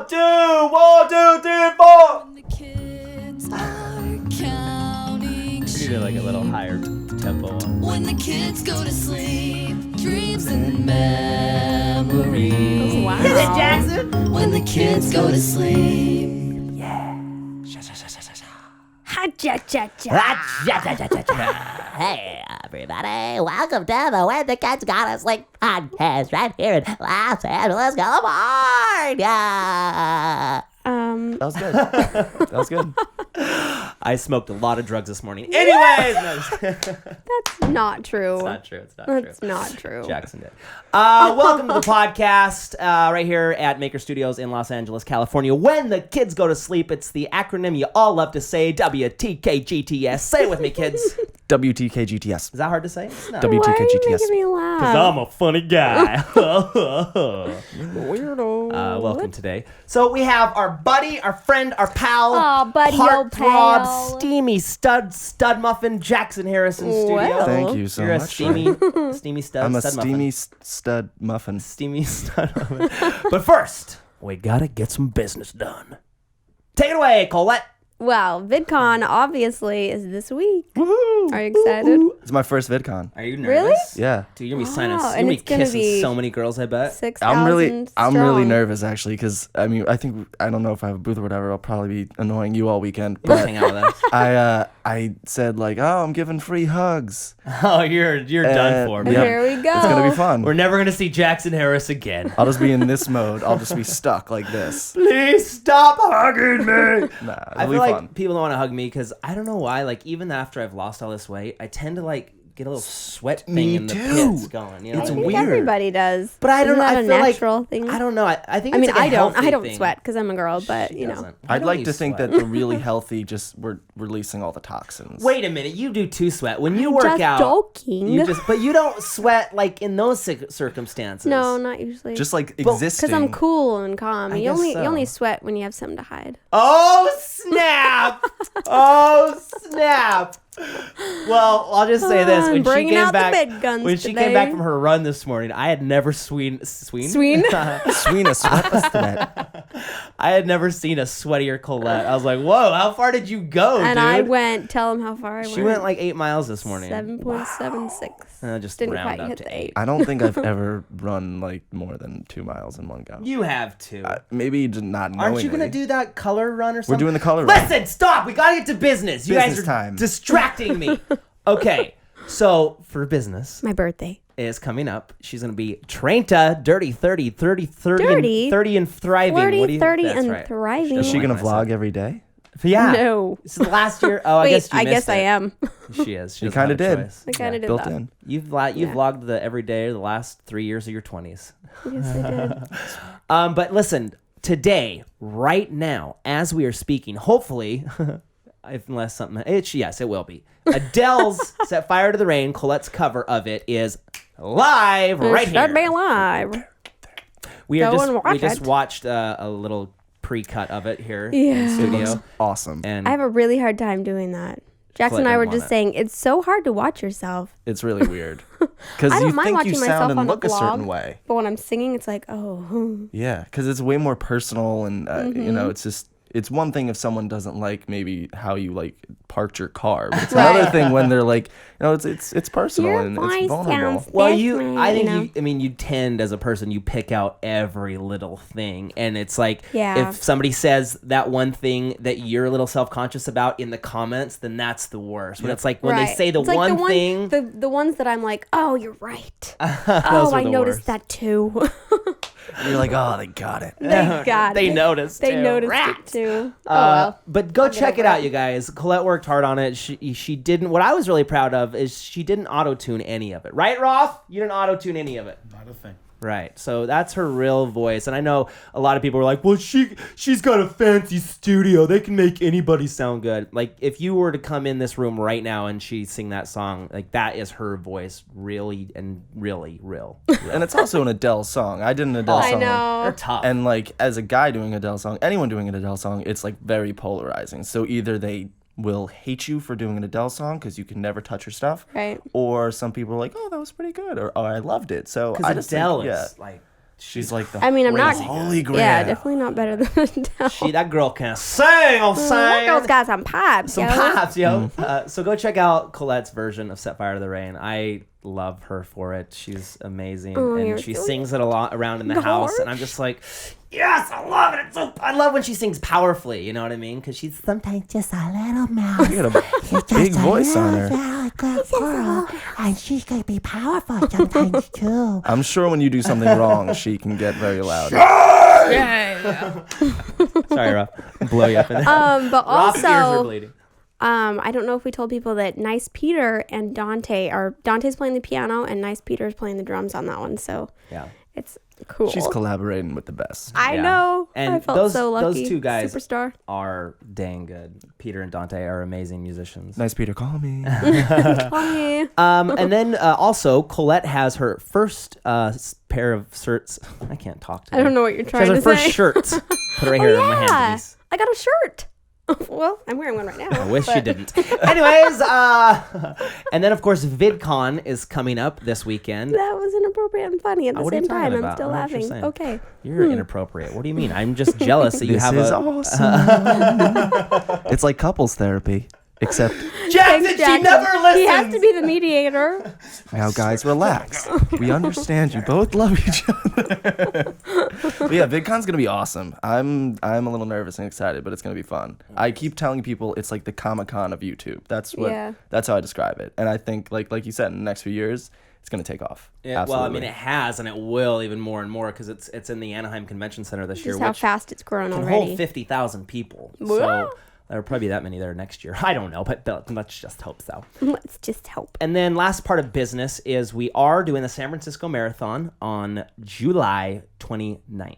1, 2, 1, 2, 3, 4. The kids are counting We need like a little higher tempo one. when the kids go to sleep, dreams and memories. Wow. Is it Jackson? When the kids go to sleep. Hey, everybody. Welcome to the When the Kids Gotta Sleep podcast right here in Los Angeles, California. That was good. That was good. I smoked a lot of drugs this morning. Anyways, no, That's not true. it's not true. It's not true. That's not true. Jackson did. Welcome to the podcast right here at Maker Studios in Los Angeles, California. When the kids go to sleep, it's the acronym you all love to say, WTKGTS. Say it with me, kids. WTKGTS. Is that hard to say? It's not. Why are you WTKGTS. making me laugh? I'm a funny guy. Weirdo. Welcome today. So we have our buddy, our friend, our pal, Aw, buddy, old heartthrob, pal. steamy stud muffin, Jackson Harrison studio. Well. Thank you so You're a much. steamy stud. I'm a stud steamy muffin. stud muffin. Steamy stud muffin. But first, we gotta get some business done. Take it away, Colette. Well, VidCon obviously is this week. Woohoo! Are you excited? It's my first VidCon. Are you nervous? Really? Yeah. Dude, you're gonna be signing. Wow, You're and gonna it's be gonna kissing be so many girls. I bet. 6,000 I'm really strong. nervous actually because I don't know if I have a booth or whatever. I'll probably be annoying you all weekend. Just But hang out with us. I said like, oh, I'm giving free hugs. Oh, you're done for, man. Yeah. Here we go. It's gonna be fun. We're never gonna see Jackson Harris again. I'll just be in this mode. I'll just be stuck like this. Please stop hugging me. Nah, I it'll feel be like fun. people don't want to hug me because I don't know why. Like even after I've lost all this weight, I tend to like get a little sweat thing Me in the too. pits going. You know I what I think mean? weird. everybody does. But I don't Isn't know. that I a feel natural like thing? I don't know. I think I it's mean, like a I don't. healthy I don't thing. sweat because I'm a girl, but She you know. doesn't. I'd know like you to think sweat. that the really healthy just we're releasing all the toxins. Wait a minute, you do too sweat when you I'm work just out. joking. But you don't sweat like in those circumstances. No, not usually. Just like But- existing. because I'm cool and calm. I You guess only so. you only sweat when you have something to hide. Oh snap! Oh snap! Well, I'll just say this: when she Bringing came out the back, big guns when she today. came back from her run this morning, I had never Sween? Sween a sweat a sweat. I had never seen a sweatier Colette. I was like, "Whoa, how far did you go, And dude?" I went. Tell him how far I went. She went like 8 miles this morning. 7.76. Just Didn't round quite up hit to the 8. I don't think I've ever run like more than 2 miles in one go. You have to. Maybe just not knowingly. Aren't you gonna do that color run or something? We're doing the color run. Listen, stop. We gotta get to business. You Business guys are time. distracting me. Okay, so for business My birthday. is coming up. She's gonna be Trenta, dirty 30, 30, 30, Dirty? And, 30 and thriving. Flirty, What do you 30, that's and right. thriving. Is she gonna Like I vlog said. every day? Yeah. No. This is last year. Oh, I Wait, guess you I missed guess I it. am. She is. She You doesn't have kinda a did. choice. I kind of did Built that. in. You've Yeah. vlogged the every day of the last 3 years of your 20s. Yes, I did. But listen, today, right now, as we are speaking, hopefully, unless something, yes, it will be. Adele's "Set Fire to the Rain," Colette's cover of it, is live right here. Should be alive. We Go and we watch just it. watched a little pre-cut of it here Yeah. in It studio, Awesome. and I have a really hard time doing that. Jackson and I didn't were want just it. saying it's so hard to watch yourself. It's really weird. Because I you don't mind think watching you myself sound on and the look a certain vlog. way. But when I'm singing, it's like, oh. Yeah, because it's way more personal, and you Mm-hmm. know, it's one thing if someone doesn't like maybe how you like parked your car, but it's Right. another thing when they're like, you know, it's personal Your and voice it's vulnerable. sounds well, different, I think know? I mean, you tend as a person, you pick out every little thing, and it's like, Yeah. if somebody says that one thing that you're a little self-conscious about in the comments, then that's the worst. When it's like when they Right. say the It's like one thing, the ones that I'm like, oh, you're right. those Oh, are I the noticed worst. that too. And you're like, oh, they got it. They got They it. noticed. They too. noticed Rats. it too. Oh well. But go get check it over out, it. you guys. Colette worked hard on it. She didn't. What I was really proud of is she didn't auto-tune any of it. Right, Roth? You didn't auto-tune any of it. Not a thing. Right. So that's her real voice. And I know a lot of people were like, well, she's got a fancy studio. They can make anybody sound good. Like, if you were to come in this room right now and she sing that song, like, that is her voice, really and really real. And it's also an Adele song. I did an Adele I song. know. They're tough. And like as a guy doing an Adele song, anyone doing an Adele song, it's like very polarizing. So either they will hate you for doing an Adele song because you can never touch her stuff, Right. or some people are like, oh, that was pretty good, or oh, I loved it. So I Because just Adele think, is like, She's like the I mean, I'm not. holy grail. Yeah, definitely not better than Adele. That girl can sing. I'm That saying. girl's got some pipes. Some yo. pops, yo. So go check out Colette's version of Set Fire to the Rain. I love her for it. She's amazing. you're And she so sings it a lot around in the Gosh. house. And I'm just like, yes, I love it. I love when she sings powerfully. You know what I mean? Because she's sometimes just a little mouse. You got a big voice on her. Very good girl, and she's gonna be powerful sometimes too. I'm sure when you do something wrong, she can get very loud. Sorry, Rob. Blow you up in there. But Rob's ears are also, bleeding. I don't know if we told people that Nice Peter and Dante's playing the piano and Nice Peter's playing the drums on that one. So Yeah. it's cool. She's collaborating with the best. I Yeah. know. And I felt those- so lucky. those two guys- Superstar. Are dang good. Peter and Dante are amazing musicians. Nice Peter, call me. Funny. And then also, Colette has her first pair of shirts. I can't talk to I don't know what you're She trying has her to first say. shirt. Put it right here in my hand, Denise. I got a shirt. Well, I'm wearing one right now. I wish you but- didn't. Anyways, and then of course VidCon is coming up this weekend. That was inappropriate and funny at the What are you same talking time. I'm about? still I don't know what you're laughing. saying. Okay. You're inappropriate. What do you mean? I'm just jealous that you This have is a. awesome. It's like couples therapy, except Jackson, she Jackson. never listens. He has to be the mediator. now, guys, relax. We understand you both love each other. But yeah, VidCon's gonna be awesome. I'm a little nervous and excited, but it's gonna be fun. I keep telling people it's like the Comic-Con of YouTube. That's how I describe it. And I think like you said, in the next few years, it's gonna take off. Yeah, well, I mean, Absolutely. it has, and it will even more and more because it's in the Anaheim Convention Center this year, Just how which fast it's grown can already. hold 50,000 people. Whoa. So there'll probably be that many there next year. I don't know, but let's just hope so. Let's just hope. And then last part of business is we are doing the San Francisco Marathon on July 29th.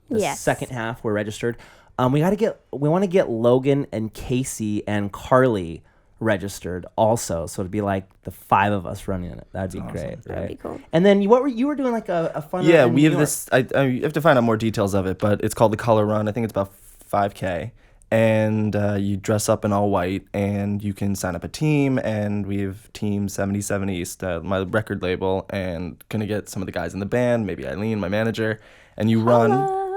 The Yes. second half, we're registered. We want to get Logan and Casey and Carly registered also, so it'd be like the 5 of us running it. That'd be great, right? That'd be cool. And then you were doing like a fun Yeah, run in we New have York. this. I have to find out more details of it, but it's called the Color Run. I think it's about 5K, and you dress up in all white, and you can sign up a team. And we have Team 77 East, my record label, and gonna get some of the guys in the band, maybe Eileen, my manager, and you run.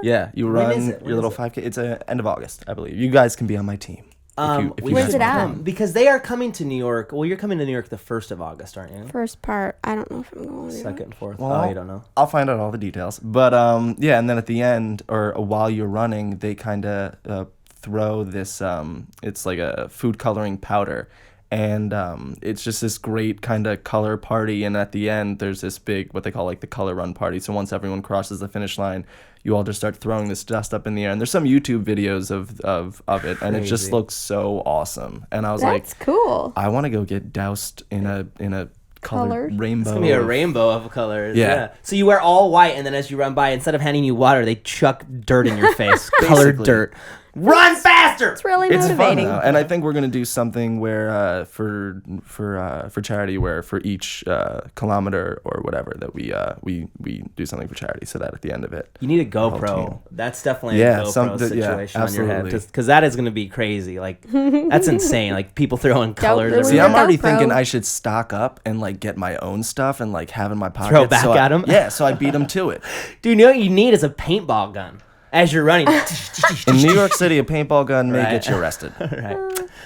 Yeah, you When run is it? When your little is it? 5K. It's end of August, I believe. You guys can be on my team. We Where's should it at? come, because they are coming to New York. Well, you're coming to New York the 1st of August, aren't you? First part, I don't know if I'm going. Second and fourth. Well, Oh, you don't know. I'll find out all the details. But yeah, and then at the end or while you're running, they kind of throw this. It's like a food coloring powder, and it's just this great kind of color party. And at the end, there's this big what they call like the color run party. So once everyone crosses the finish line, you all just start throwing this dust up in the air. And there's some YouTube videos of it, and it just Crazy. looks so awesome. And I was That's cool. I want to go get doused in a colored Colored? rainbow. It's gonna be a rainbow of colors. Yeah. So you wear all white, and then as you run by, instead of handing you water, they chuck dirt in your face, colored Basically. dirt. Run faster! It's really It's fun motivating. though, and I think we're gonna do something where for charity, where for each kilometer or whatever that we do something for charity, so that at the end of it, You need a whole GoPro. team. That's definitely Yeah, a GoPro something- yeah, situation on your head, absolutely. because that is gonna be crazy. Like that's insane. Like people throwing colors. ruin See, Yeah. I'm already GoPro. thinking I should stock up and like get my own stuff and like have in my pocket. Throw back at 'em? Yeah, so I beat them to it. Dude, you know what you need is a paintball gun as you're running. In New York City, a paintball gun may Right. get you arrested. Right.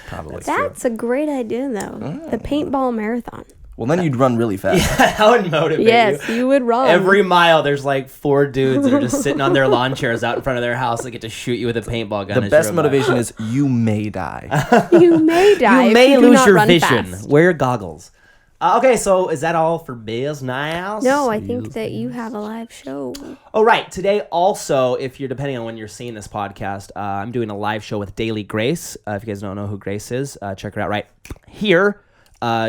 Probably. That's a great idea, though. The paintball marathon. Well, then you'd run really fast. That would motivate Yes, you. you would run. Every mile, there's like 4 dudes that are just sitting on their lawn chairs out in front of their house that get to shoot you with a paintball gun. The as best you run by. motivation is you may die. You may die. You if may you do lose not your run vision. fast. Wear goggles. Okay, so is that all for business? No, I think that you have a live show. Oh, right. Today, also, if you're depending on when you're seeing this podcast, I'm doing a live show with Daily Grace. If you guys don't know who Grace is, check her out right here.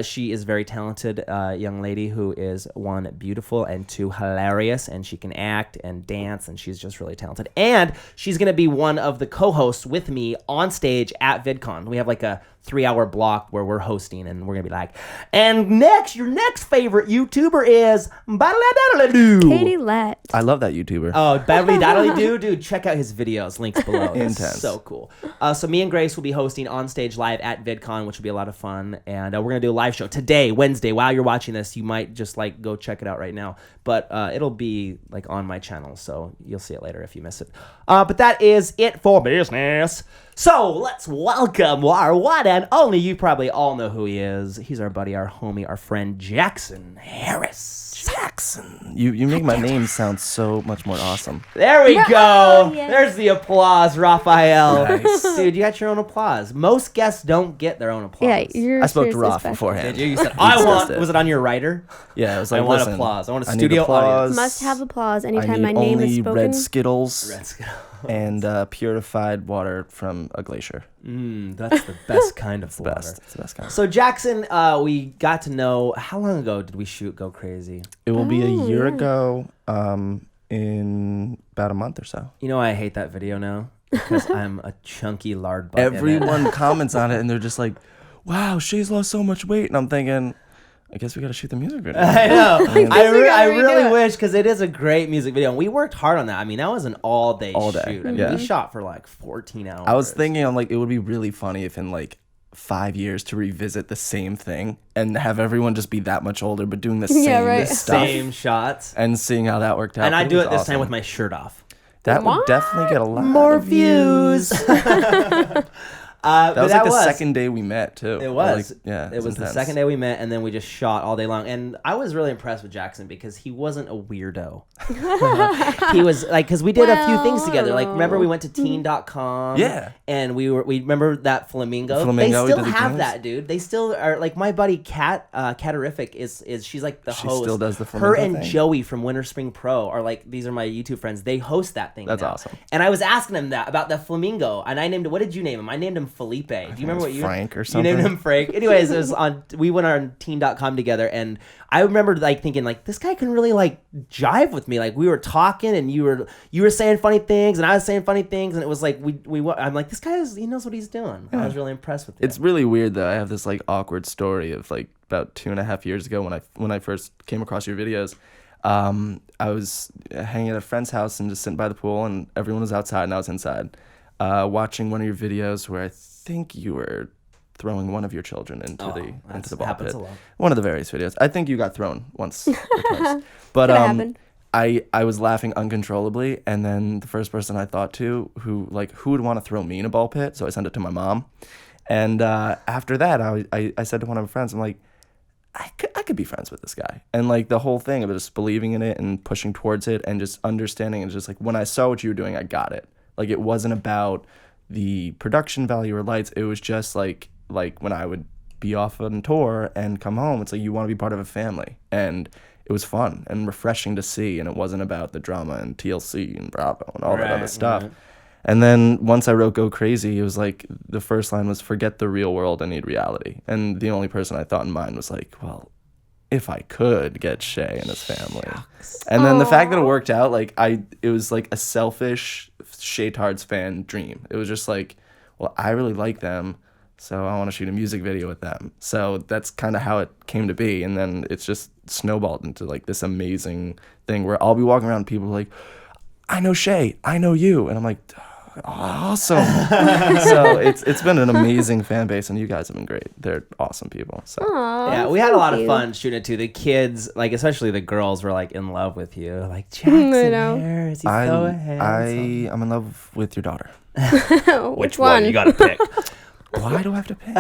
She is a very talented young lady who is 1, beautiful, and 2, hilarious, and she can act and dance, and she's just really talented. And she's going to be one of the co-hosts with me on stage at VidCon. We have like a 3-hour block where we're hosting, and we're gonna be like, and next, your next favorite YouTuber is Katie Lett. I love that YouTuber. Oh, Badly Daddly Doo, dude, check out his videos. Links below. It's Intense. so cool. So me and Grace will be hosting On Stage Live at VidCon, which will be a lot of fun. And we're going to do a live show today, Wednesday. While you're watching this, you might just like go check it out right now. But it'll be like on my channel, so you'll see it later if you miss it. But that is it for business. So let's welcome our one and only. You probably all know who he is. He's our buddy, our homie, our friend, Jackson Harris. Jackson. You make my name sound so much more awesome. There we go. yes. There's the applause, Raphael. Nice. Dude, you got your own applause. Most guests don't get their own applause. Yeah, you're I spoke to seriously Roth special. beforehand. Did you? You said, I want. discussed it. Was it on your writer? Yeah, it was I like, want listen, applause. I want a need studio applause. Must have applause I anytime need my name is only spoken. red Skittles Let's go. and purified water from a glacier. That's the best kind of water. Best. It's the best kind. So Jackson, we got to know. How long ago did we shoot Go Crazy? It will be a year ago, in about a month or so. You know I hate that video now because I'm a chunky lard butt. in it. Everyone comments on it and they're just like, "Wow, Shay's lost so much weight," and I'm thinking, I guess we got to shoot the music video. I know. I we gotta really redo it. wish, because it is a great music video. And we worked hard on that. I mean, that was an all-day All day, shoot. I mean, yeah. we shot for like 14 hours. I was thinking, I'm like, it would be really funny if in like 5 years to revisit the same thing and have everyone just be that much older but doing the same Yeah, right. stuff Same shots. and seeing how that worked out. And I do it this awesome. time with my shirt off. That would What? definitely get a lot More of views. That was like the second day we met too. It was. Like, yeah. It was the second day we met, and then we just shot all day long. And I was really impressed with Jackson because he wasn't a weirdo. He was like, because we did a few things together. Like, remember we went to teen.com? Yeah. And we remember that flamingo? Flamingo, we They still did the have games. that, dude. They still are, like, my buddy Kat, Catterific is she's like the She host. still does the Her flamingo and thing. Joey from Winter Spring Pro are like, these are my YouTube friends. They host that thing. That's now. awesome. And I was asking him that about the flamingo, and I named it. What did you name him? I named him Felipe. Do you remember what you Frank or You something? named him Frank. Anyways, it was on. We went on teen.com together, and I remember like thinking like this guy can really like jive with me. Like we were talking, and you were saying funny things, and I was saying funny things, and it was like I'm like, this guy he knows what he's doing. I was really impressed with it. It's really weird though. I have this like awkward story of like about 2.5 years ago when I first came across your videos. I was hanging at a friend's house and just sitting by the pool, and everyone was outside and I was inside, watching one of your videos where I think you were throwing one of your children into the ball happens pit. a lot. One of the various videos. I think you got thrown once or twice. But Could happen. I was laughing uncontrollably, and then the first person I thought to who would want to throw me in a ball pit, so I sent it to my mom. And after that, I said to one of my friends, I'm like, I could be friends with this guy. And like the whole thing of just believing in it and pushing towards it and just understanding, and just like when I saw what you were doing, I got it. Like it wasn't about the production value or lights. It was just like when I would be off on tour and come home, it's like you want to be part of a family. And it was fun and refreshing to see, and it wasn't about the drama and TLC and Bravo and all that other stuff. Right. And then once I wrote Go Crazy, it was like the first line was, forget the real world, I need reality. And the only person I thought in mind was like, well, if I could get Shay and his family. And then the fact that it worked out, like it was like a selfish ShayCarl fan dream. It was just like, well, I really like them, so I want to shoot a music video with them. So that's kind of how it came to be. And then it's just snowballed into like this amazing thing where I'll be walking around and people are like, I know Shay, I know you. And I'm like, awesome. So it's been an amazing fan base, and you guys have been great. They're awesome people. So Aw, Yeah, we had a lot of thank you. fun shooting it too. The kids, like especially the girls, were like in love with you. Like Jackson know. Harris, he's so handsome. I'm in love with your daughter. Which one? You gotta pick. Why do I have to pay?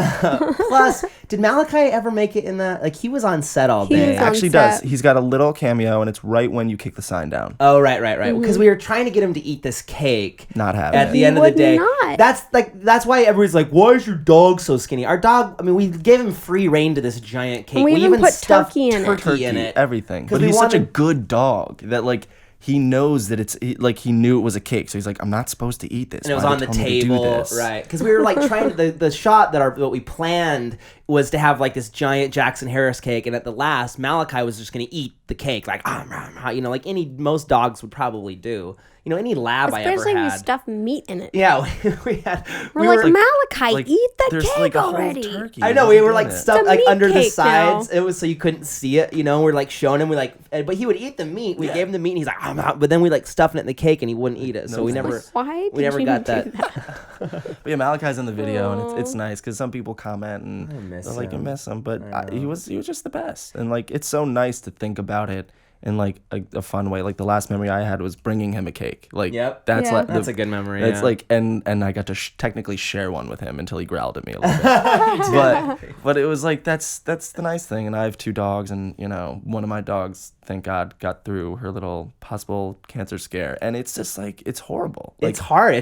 Plus, did Malachi ever make it in that? Like he was on set all He day. was on Actually set. does. He's got a little cameo, and it's right when you kick the sign down. Oh, right. Because we were trying to get him to eat this cake. Not having At it. the end of the would day, not. that's why everybody's like, "Why is your dog so skinny?" Our dog, I mean, we gave him free reign to this giant cake. We even put stuffed turkey in it. turkey in it. Everything. 'Cause But we he's such a wanted- good dog that like he knows that he knew it was a cake, so he's like, I'm not supposed to eat this. And it was Why on they the told me to do table, this? right? Because we were like trying to the shot what we planned was to have like this giant Jackson Harris cake, and at the last, Malachi was just gonna eat the cake, like like most dogs would probably do. any lab I ever Especially if you had. stuff meat in it. Yeah, we had. We're we like, were Malachi, like, eat the there's cake like a already. whole turkey. I know we were like Doing it. stuff It's a like meat under the cake sides. now. It was so you couldn't see it. We're like showing him. But he would eat the meat. We gave him the meat, and he's like, I'm out. But then we like stuffing it in the cake, and he wouldn't eat it. So we never. Why We never did got you that. do that? But yeah, Malachi's in the video, and it's nice because some people comment and miss they're like, "You him. miss him," but he was just the best, and like it's so nice to think about it in like a fun way. Like the last memory I had was bringing him a cake. Like Yep. that's Yeah. like That's a good memory. It's yeah. like and I got to technically share one with him until he growled at me a little bit. but it was like that's the nice thing. And I have 2 dogs, and one of my dogs, thank God, got through her little possible cancer scare, and it's just like it's horrible. Like, it's hard.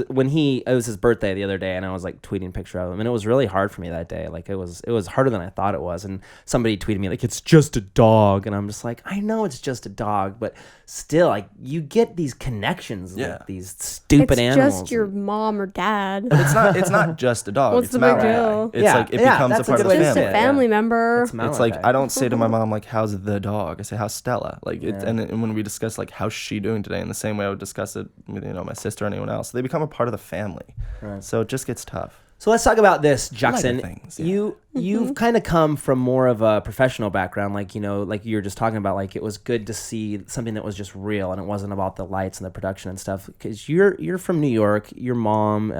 When it was his birthday the other day, and I was like tweeting a picture of him, and it was really hard for me that day. Like it was harder than I thought it was. And somebody tweeted me like, "It's just a dog," and I'm just like, I know it's just a dog, but still, like you get these connections with these stupid It's animals. just your mom or dad. it's not just a dog. What's it's the big Malachi. deal? It's Yeah, like it yeah, becomes a that's a part of good the way to Just say a it, family. family member. It's It's like Malachi. I don't say to my mom like, "How's the dog?" I say, "How's Stella?" Like and when we discuss like how's she doing today, in the same way I would discuss it with my sister or anyone else. They become a part of the family. Right. So it just gets tough. So let's talk about this, Jackson. Lighter things, yeah. You've kind of come from more of a professional background, like like you were just talking about. Like it was good to see something that was just real, and it wasn't about the lights and the production and stuff. Because you're from New York. Your mom,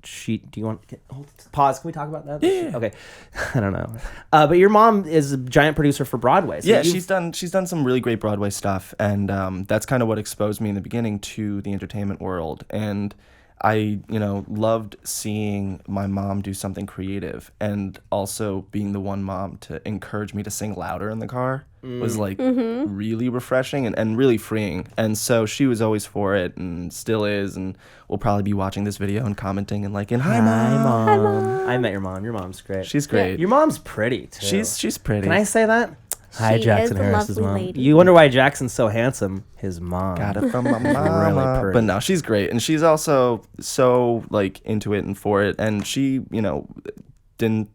she. Do you want pause? Can we talk about that? Yeah. Okay. I don't know. But your mom is a giant producer for Broadway. So Yeah, she's done some really great Broadway stuff, and that's kind of what exposed me in the beginning to the entertainment world. And I, loved seeing my mom do something creative, and also being the one mom to encourage me to sing louder in the car was like really refreshing and really freeing. And so she was always for it and still is, and we'll probably be watching this video and commenting and liking, "Hi, Mom." Hi, Mom. I met your mom. Your mom's great. She's great. Your mom's pretty too. She's pretty. Can I say that? Hi, She Jackson is a Harris's lovely mom. lady. You wonder why Jackson's so handsome? His mom. Got it from my mama. pretty. But no, she's great, and she's also so like into it and for it. And she, didn't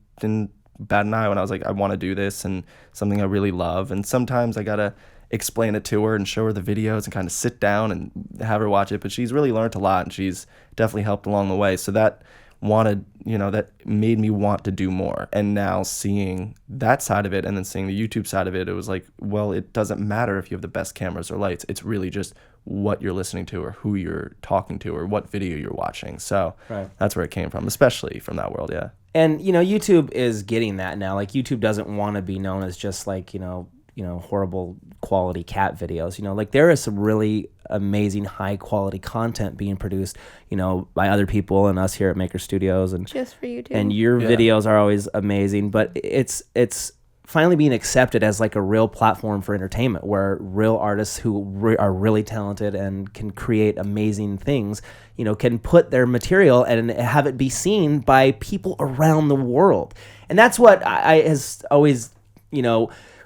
bat an eye when I was like, I want to do this and something I really love. And sometimes I gotta explain it to her and show her the videos and kind of sit down and have her watch it. But she's really learned a lot, and she's definitely helped along the way. So that that made me want to do more. And now seeing that side of it and then seeing the YouTube side of it, it was like, well, it doesn't matter if you have the best cameras or lights. It's really just what you're listening to or who you're talking to or what video you're watching. So that's where it came from, especially from that world. Yeah. And, YouTube is getting that now. Like, YouTube doesn't want to be known as just like, horrible quality cat videos. Like there is some really amazing high quality content being produced, by other people and us here at Maker Studios, and Just for you too. and your videos are always amazing. But it's finally being accepted as like a real platform for entertainment, where real artists who are really talented and can create amazing things, can put their material and have it be seen by people around the world. And that's what I has always,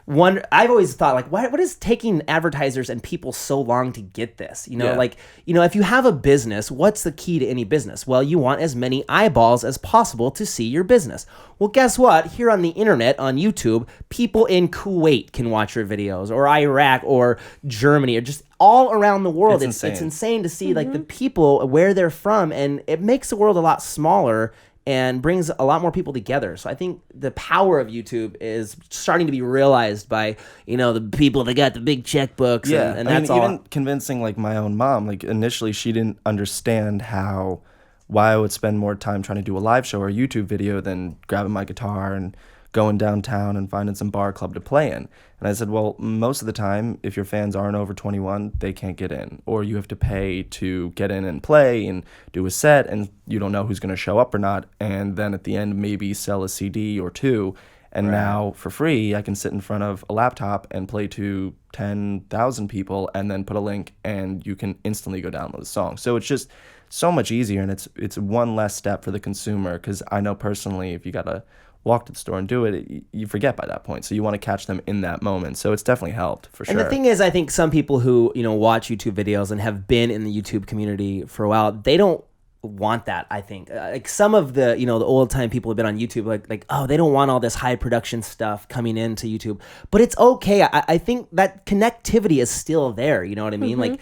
I've always thought, like, what is taking advertisers and people so long to get this? If you have a business, what's the key to any business? Well, you want as many eyeballs as possible to see your business. Well, guess what? Here on the internet, on YouTube, people in Kuwait can watch your videos, or Iraq, or Germany, or just all around the world. It's insane to see like the people, where they're from, and it makes the world a lot smaller and brings a lot more people together. So I think the power of YouTube is starting to be realized by, the people that got the big checkbooks. Yeah, and that's all. Even convincing like my own mom, like initially she didn't understand why I would spend more time trying to do a live show or a YouTube video than grabbing my guitar and going downtown and finding some bar club to play in. And I said, well, most of the time, if your fans aren't over 21, they can't get in. Or you have to pay to get in and play and do a set, and you don't know who's going to show up or not. And then at the end, maybe sell a CD or two. And now, for free, I can sit in front of a laptop and play to 10,000 people and then put a link, and you can instantly go download the song. So it's just so much easier, and it's one less step for the consumer, because I know personally, if you got to walk to the store and do it, you forget by that point. So you want to catch them in that moment. So it's definitely helped, for sure. And the thing is, I think some people who, watch YouTube videos and have been in the YouTube community for a while, they don't want that. I think like some of the the old time people have been on YouTube like oh, they don't want all this high production stuff coming into YouTube, but it's okay. I think that connectivity is still there. You know what I mean? Like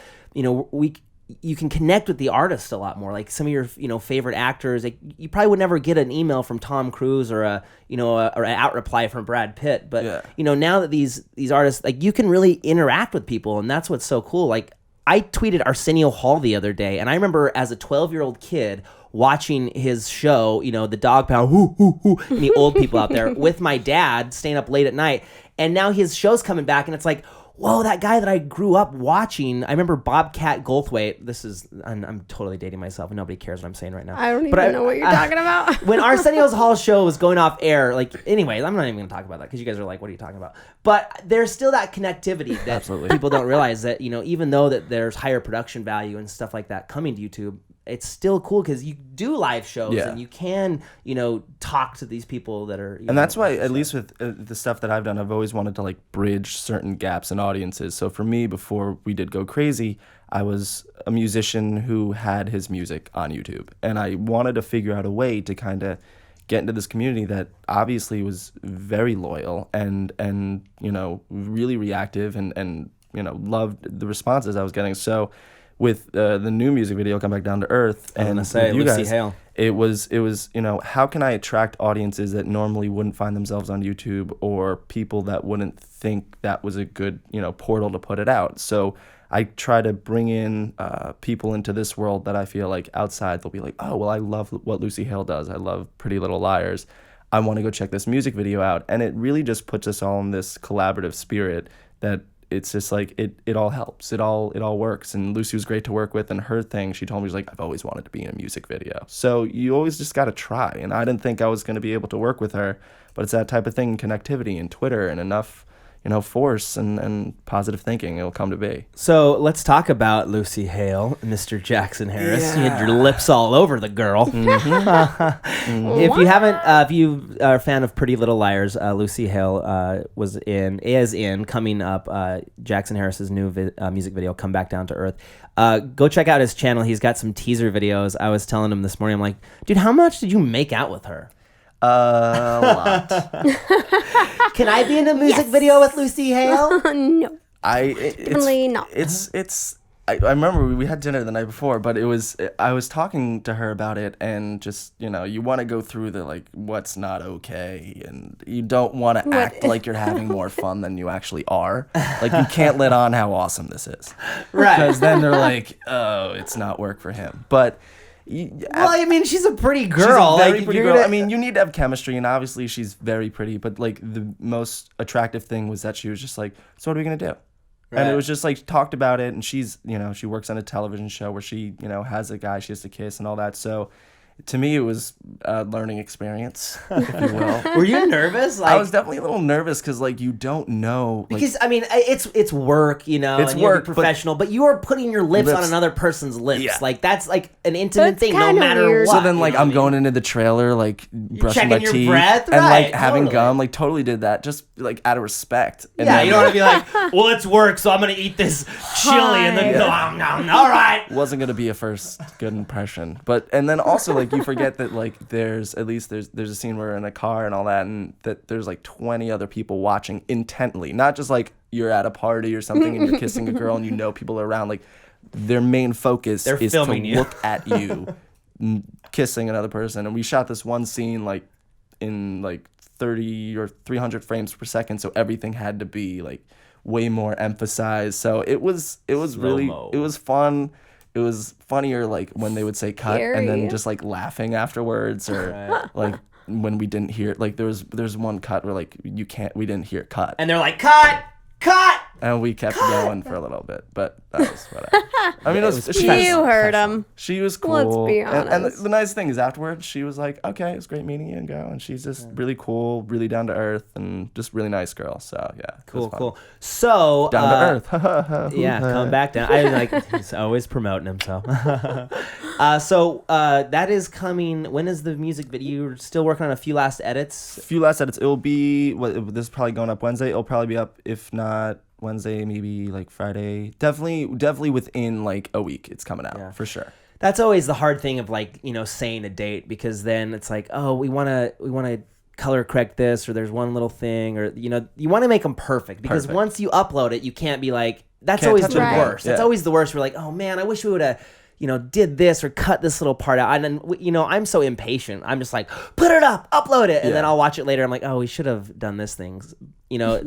you can connect with the artist a lot more. Like some of your favorite actors, like you probably would never get an email from Tom Cruise or or an out reply from Brad Pitt. But now that these artists, like you can really interact with people, and that's what's so cool. Like I tweeted Arsenio Hall the other day, and I remember as a 12-year-old kid watching his show, the dog pound, whoo, whoo, whoo, and the old people out there with my dad staying up late at night. And now his show's coming back, and it's like, whoa, that guy that I grew up watching. I remember Bobcat Goldthwait. I'm totally dating myself, and nobody cares what I'm saying right now. I don't even know what you're talking about. When Arsenio Hall's show was going off air, like, anyways, I'm not even going to talk about that because you guys are like, what are you talking about? But there's still that connectivity that people don't realize that, even though that there's higher production value and stuff like that coming to YouTube, it's still cool because you do live shows and you can, talk to these people that are. And that's why, at least with the stuff that I've done, I've always wanted to like bridge certain gaps in audiences. So for me, before we did Go Crazy, I was a musician who had his music on YouTube, and I wanted to figure out a way to kind of get into this community that obviously was very loyal and really reactive and loved the responses I was getting. So with the new music video, Come Back Down to Earth, and with you Lucy guys, Hale. it was how can I attract audiences that normally wouldn't find themselves on YouTube, or people that wouldn't think that was a good portal to put it out. So I try to bring in people into this world that I feel like outside they'll be like, oh well, I love what Lucy Hale does, I love Pretty Little Liars, I want to go check this music video out. And it really just puts us all in this collaborative spirit that it's just like it all helps, it all works. And Lucy was great to work with, and her thing, she told me, she's like, I've always wanted to be in a music video. So you always just got to try, and I didn't think I was going to be able to work with her, but it's that type of thing, connectivity and Twitter and enough force and positive thinking, it'll come to be. So let's talk about Lucy Hale, Mr. Jackson Harris. You had your lips all over the girl. If you haven't, if you are a fan of Pretty Little Liars, Lucy Hale is in coming up Jackson Harris's new music video, Come Back Down to Earth. Go check out his channel. He's got some teaser videos. I was telling him this morning, I'm like, dude, how much did you make out with her? A lot. Can I be in a music video with Lucy Hale? No. Definitely not. I remember we had dinner the night before, but I was talking to her about it, and just, you want to go through the, like, what's not okay, and you don't want to act like you're having more fun than you actually are. Like, you can't let on how awesome this is. Right. Because then they're like, oh, it's not work for him. But well, I mean, she's a pretty girl. She's a very pretty girl. I mean, you need to have chemistry, and obviously she's very pretty. But like the most attractive thing was that she was just like, "So what are we gonna do?" Right. And it was just like talked about it. And she's, she works on a television show where she, has a guy she has to kiss and all that. So to me, it was a learning experience, if you will. Were you nervous? I was definitely a little nervous because, like, you don't know. Like, because, I mean, it's work, it's and work, you're professional, but you are putting your lips on another person's lips. Yeah. Like, that's, like, an intimate thing, no matter weird. what. So then, like, I'm going into the trailer, like, brushing my teeth. Breath? And, right, like, having gum. Like, totally did that, just, like, out of respect. And yeah, then, you don't want to be like, well, it's work, so I'm going to eat this chili, and then go, all right. Wasn't going to be a first good impression. And then also, like, you forget that, like, there's a scene where we're in a car and all that, and that there's like 20 other people watching intently, not just like you're at a party or something and you're kissing a girl and people are around. Like, their main focus is to look at you kissing another person. And we shot this one scene like in like 30 or 300 frames per second, so everything had to be like way more emphasized. So it was really, it was fun. It was funnier, like, when they would say cut and then just, like, laughing afterwards, or, like, when we didn't hear it. Like, there's one cut where, like, we didn't hear cut. And they're like, cut! And we kept going for a little bit, but that was whatever. I mean, you heard him. She was cool. Let's be honest. And the nice thing is afterwards, she was like, okay, it was great meeting you, and go. And she's just really cool, really down to earth, and just really nice girl. So, yeah. Cool. So, down to earth. Yeah, come back down. I was like, he's always promoting himself. So that is coming. When is the music video? You're still working on a few last edits? It will be, this is probably going up Wednesday. It'll probably be up, if not Wednesday, maybe like Friday. Definitely within like a week, it's coming out, for sure. That's always the hard thing of like, saying a date, because then it's like, oh, we want to color correct this, or there's one little thing, or you want to make them perfect, because once you upload it, you can't be like, that's always the worst. That's always the worst. We're like, oh man, I wish we would have did this or cut this little part out. And then, I'm so impatient. I'm just like, put it up, upload it. And then I'll watch it later. I'm like, oh, we should have done this thing.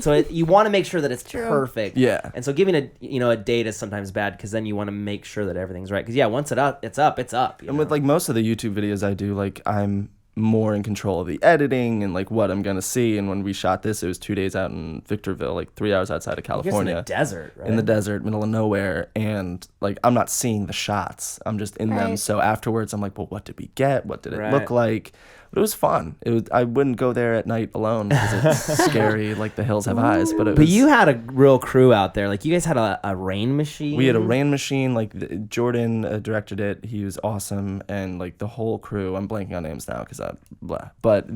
So you want to make sure that it's perfect. Yeah. And so giving a date is sometimes bad, because then you want to make sure that everything's right. Because once it's up. And with like most of the YouTube videos I do, like I'm more in control of the editing and like what I'm gonna see. And when we shot this, it was 2 days out in Victorville, like 3 hours outside of California. In the desert, right? In the desert, middle of nowhere, and like I'm not seeing the shots. I'm just in them. So afterwards, I'm like, well, what did we get? What did it look like? But it was fun. I wouldn't go there at night alone because it's scary. Like the hills have eyes. But you had a real crew out there. Like you guys had a rain machine. We had a rain machine. Like Jordan directed it. He was awesome, and like the whole crew. I'm blanking on names now because But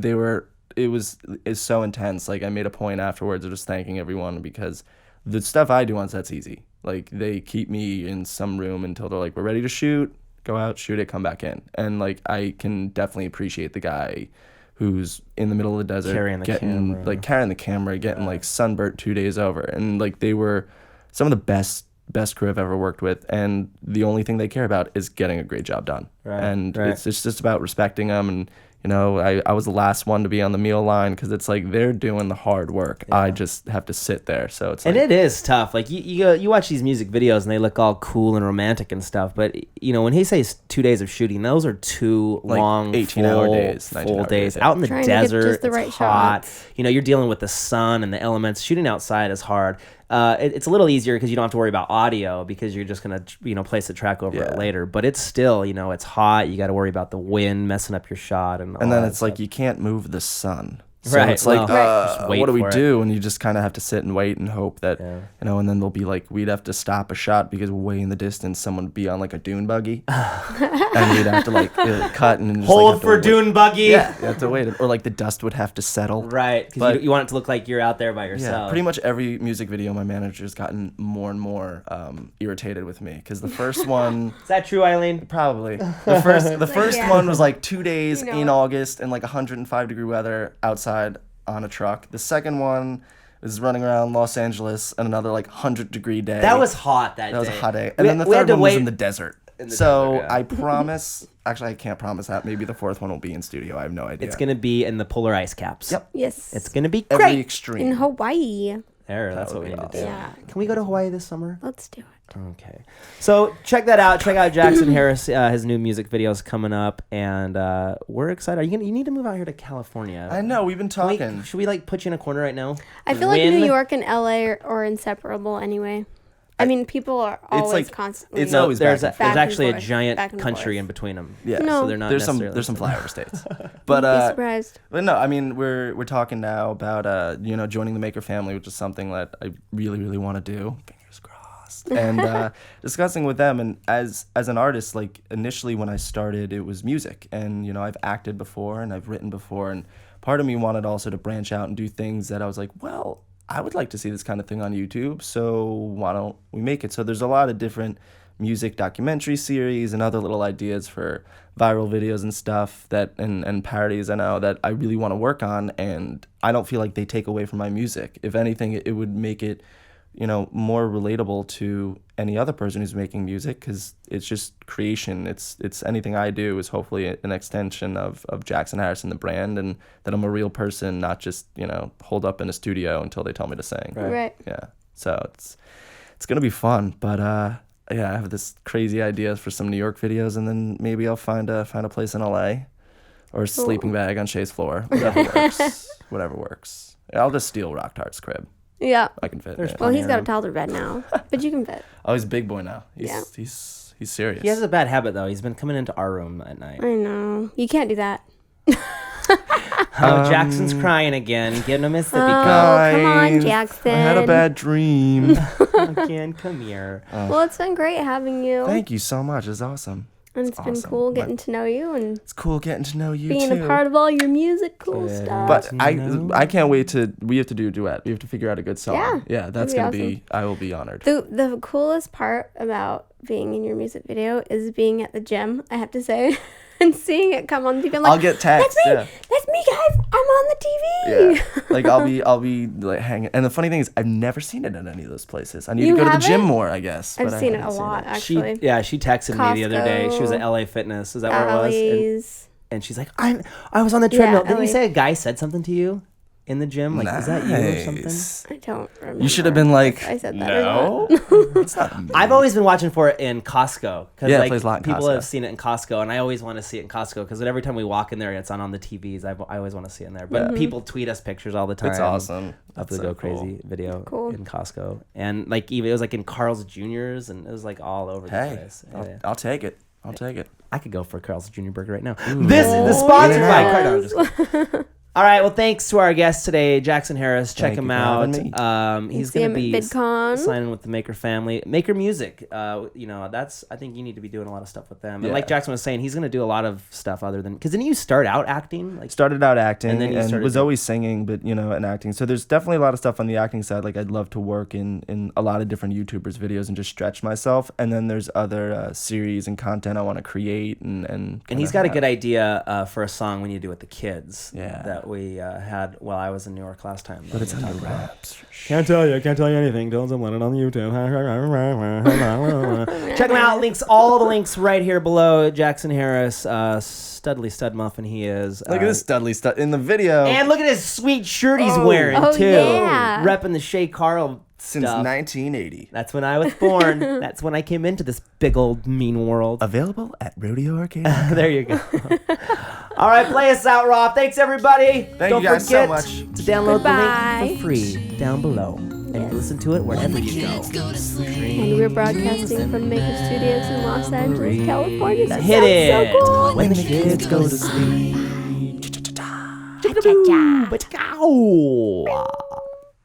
it's so intense. Like I made a point afterwards of just thanking everyone, because the stuff I do on set's easy. Like they keep me in some room until they're like, we're ready to shoot. Go out, shoot it, come back in. And like I can definitely appreciate the guy who's in the middle of the desert carrying the camera, getting like sunburnt 2 days over. And like they were some of the best crew I've ever worked with, and the only thing they care about is getting a great job done. It's just about respecting them. And I was the last one to be on the meal line, because it's like they're doing the hard work. I just have to sit there. So it's like, and it is tough. Like you watch these music videos and they look all cool and romantic and stuff, but when he says 2 days of shooting, those are two like long 18-hour days, full days out in the desert. Just the right it's hot. shots. You're dealing with the sun and the elements. Shooting outside is hard. It's a little easier because you don't have to worry about audio, because you're just gonna place the track over it later. But it's still it's hot. You got to worry about the wind messing up your shot, and then it's like you can't move the sun. So right. it's like, what do we do? And you just kind of have to sit and wait and hope that, and then they'll be like, we'd have to stop a shot because way in the distance, someone would be on like a dune buggy. And we'd have to like cut and just, hold like, for dune buggy. Yeah, you have to wait. Or like the dust would have to settle. Right, because you want it to look like you're out there by yourself. Yeah, pretty much every music video, my manager's gotten more and more irritated with me. Because the first one... Is that true, Eileen? Probably. The first one was like 2 days in August and like 105-degree weather outside on a truck. The second one is running around Los Angeles and another like 100-degree day. That was hot that day. That was a hot day. And then the third one was in the desert. I promise, actually I can't promise that. Maybe the fourth one will be in studio. I have no idea. It's going to be in the polar ice caps. Yep. Yes. It's going to be great. Every extreme. In Hawaii. That's what we need to do. Yeah. Can we go to Hawaii this summer? Let's do it. Okay. So check that out. Check out Jackson Harris. His new music video's coming up, and we're excited. You need to move out here to California. I know. We've been talking. Should we like put you in a corner right now? I feel like New York and LA are inseparable anyway. I mean, people are always constantly. It's always there's back actually forth, a giant back and country forth. in between them. Yeah. No. So they're not There's some flyover states. But You'd be surprised. But no, I mean we're talking now about joining the Maker family, which is something that I really, really want to do. Fingers crossed. And discussing with them, and as an artist, like initially when I started, it was music, and I've acted before and I've written before, and part of me wanted also to branch out and do things that I was like, well, I would like to see this kind of thing on YouTube, so why don't we make it? So there's a lot of different music documentary series and other little ideas for viral videos and stuff and parodies I know that I really want to work on, and I don't feel like they take away from my music. If anything, it would make it more relatable to any other person who's making music, because it's just creation. It's anything I do is hopefully an extension of Jackson Harris and the brand, and that I'm a real person, not just holed up in a studio until they tell me to sing. Right. Yeah. So it's gonna be fun, but I have this crazy idea for some New York videos, and then maybe I'll find a place in LA or a sleeping bag on Shay's floor. Whatever works. I'll just steal Wtkgts' crib. Yeah. I can fit. Well, he's got a toddler bed now, but you can fit. Oh, he's a big boy now. He's serious. He has a bad habit though. He's been coming into our room at night. I know. You can't do that. Jackson's crying again. Getting him a sippy Oh, cup. come on, Jackson. I had a bad dream. Again, come here. Well, it's been great having you. Thank you so much. It's awesome. And it's been awesome. cool getting to know you and It's cool getting to know you being too. a part of all your music, cool Good. stuff. But No. I can't wait to. We have to do a duet. We have to figure out a good song. Yeah, Yeah, that's that'd gonna be be. I will be honored. The coolest part about being in your music video is being at the gym, I have to say, and seeing it come on TV. I'm like, I'll get text. That's me. Yeah. That's me, guys. I'm on the TV. Yeah. Like I'll be like hanging. And the funny thing is, I've never seen it at any of those places. I need You to go to the gym haven't? more, I guess. I've but I seen it a haven't seen lot, it. actually. She texted me the other day. She was at Costco. LA Fitness. Is that where it was? Alleys. And she's like, I was on the treadmill. Didn't you LA. say a guy said something to you in the gym? Like, is that you or something? Nice. I don't remember. You should have been like, I said that no. or not. It's not me. I've always been watching for it in Costco. Yeah, it like, plays a lot in people Costco. have seen it in Costco, and I always want to see it in Costco because every time we walk in there, it's on the TVs. I always want to see it in there. But people tweet us pictures all the time. It's awesome. Of the That's Go so cool. Crazy video Cool. in Costco. And like even it was like in Carl's Jr.'s, and it was like all over the Hey, place. I'll take it. I'll take it. I could go for a Carl's Jr. burger right now. This is the sponsored by yeah. Carl. No, I'm just kidding. All right. Well, thanks to our guest today, Jackson Harris. Check Thank him you for out. having me. He's See going him to at be VidCon. signing with the Maker family. Maker Music. That's. I think you need to be doing a lot of stuff with them. And Yeah. like Jackson was saying, he's going to do a lot of stuff other than because didn't you start out acting? Like Started out acting And then you started was to- always singing, but and acting. So there's definitely a lot of stuff on the acting side. Like I'd love to work in a lot of different YouTubers' videos and just stretch myself. And then there's other series and content I want to create And he's got a good idea for a song we need to do with the kids. Yeah. That we had while I was in New York last time. But it's under wraps. Can't tell you anything. Don't let it on YouTube. Check him out. All the links right here below. Jackson Harris, Studley Stud Muffin he is. Look at this Studley stuff in the video. And look at his sweet shirt he's wearing Oh, too. yeah. Repping the ShayCarl Since stuff. 1980. That's when I was born. That's when I came into this big old mean world. Available at Rodeo Arcade. There you go. All right, play us out, Rob. Thanks, everybody. Thank you guys so much. to download Goodbye. the link for free down below. And listen to it wherever you go. Go to sleep. And we're broadcasting from Maker Studios in Los Angeles, California. That Hit sounds it. so cool. When the kids go to sleep. Cha-cha-cha. But go.